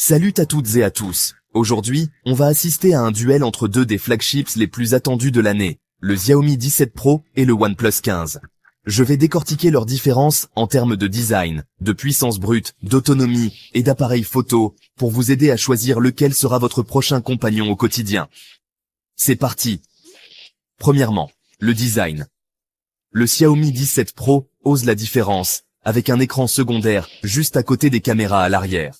Salut à toutes et à tous. Aujourd'hui, on va assister à un duel entre deux des flagships les plus attendus de l'année, le Xiaomi 17 Pro et le OnePlus 15. Je vais décortiquer leurs différences en termes de design, de puissance brute, d'autonomie et d'appareil photo pour vous aider à choisir lequel sera votre prochain compagnon au quotidien. C'est parti. Premièrement, le design. Le Xiaomi 17 Pro ose la différence, avec un écran secondaire juste à côté des caméras à l'arrière.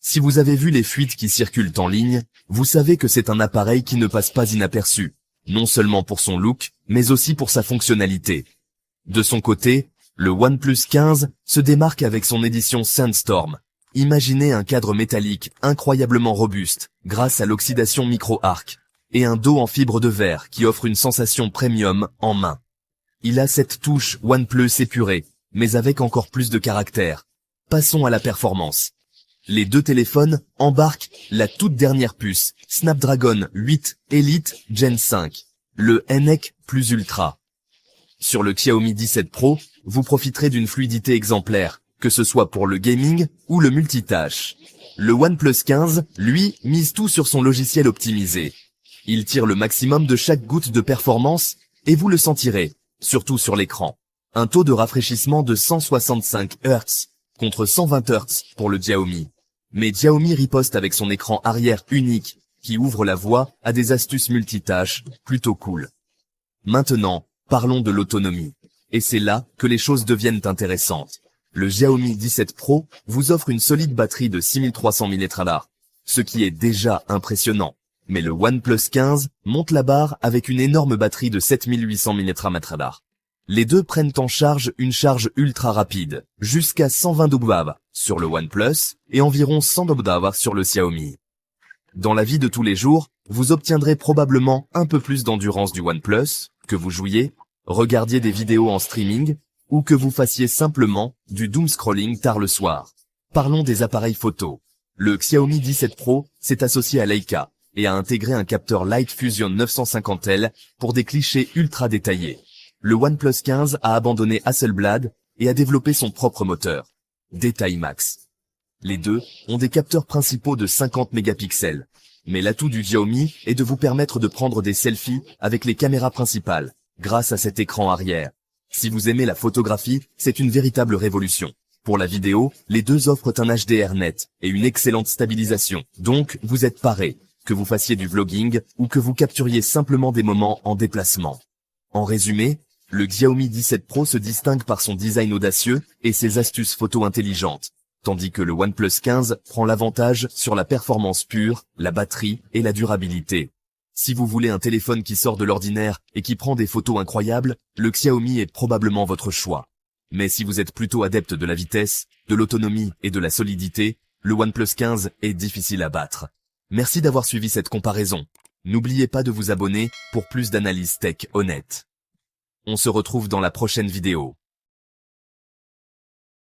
Si vous avez vu les fuites qui circulent en ligne, vous savez que c'est un appareil qui ne passe pas inaperçu, non seulement pour son look, mais aussi pour sa fonctionnalité. De son côté, le OnePlus 15 se démarque avec son édition Sandstorm. Imaginez un cadre métallique incroyablement robuste, grâce à l'oxydation micro-arc, et un dos en fibre de verre qui offre une sensation premium en main. Il a cette touche OnePlus épurée, mais avec encore plus de caractère. Passons à la performance. Les deux téléphones embarquent la toute dernière puce, Snapdragon 8 Elite Gen 5, le NEC plus Ultra. Sur le Xiaomi 17 Pro, vous profiterez d'une fluidité exemplaire, que ce soit pour le gaming ou le multitâche. Le OnePlus 15, lui, mise tout sur son logiciel optimisé. Il tire le maximum de chaque goutte de performance, et vous le sentirez, surtout sur l'écran. Un taux de rafraîchissement de 165 Hz, contre 120 Hz pour le Xiaomi. Mais Xiaomi riposte avec son écran arrière unique, qui ouvre la voie à des astuces multitâches plutôt cool. Maintenant, parlons de l'autonomie. Et c'est là que les choses deviennent intéressantes. Le Xiaomi 17 Pro vous offre une solide batterie de 6300 mAh, ce qui est déjà impressionnant. Mais le OnePlus 15 monte la barre avec une énorme batterie de 7800 mAh. Les deux prennent en charge une charge ultra rapide, jusqu'à 120 mAh sur le OnePlus et environ 100 mAh sur le Xiaomi. Dans la vie de tous les jours, vous obtiendrez probablement un peu plus d'endurance du OnePlus, que vous jouiez, regardiez des vidéos en streaming, ou que vous fassiez simplement du doom scrolling tard le soir. Parlons des appareils photo. Le Xiaomi 17 Pro s'est associé à Leica et a intégré un capteur Light Fusion 950L pour des clichés ultra détaillés. Le OnePlus 15 a abandonné Hasselblad et a développé son propre moteur, Détail Max. Les deux ont des capteurs principaux de 50 mégapixels, mais l'atout du Xiaomi est de vous permettre de prendre des selfies avec les caméras principales, grâce à cet écran arrière. Si vous aimez la photographie, c'est une véritable révolution. Pour la vidéo, les deux offrent un HDR net et une excellente stabilisation, donc vous êtes paré, que vous fassiez du vlogging ou que vous capturiez simplement des moments en déplacement. En résumé, le Xiaomi 17 Pro se distingue par son design audacieux et ses astuces photo intelligentes, tandis que le OnePlus 15 prend l'avantage sur la performance pure, la batterie et la durabilité. Si vous voulez un téléphone qui sort de l'ordinaire et qui prend des photos incroyables, le Xiaomi est probablement votre choix. Mais si vous êtes plutôt adepte de la vitesse, de l'autonomie et de la solidité, le OnePlus 15 est difficile à battre. Merci d'avoir suivi cette comparaison. N'oubliez pas de vous abonner pour plus d'analyses tech honnêtes. On se retrouve dans la prochaine vidéo.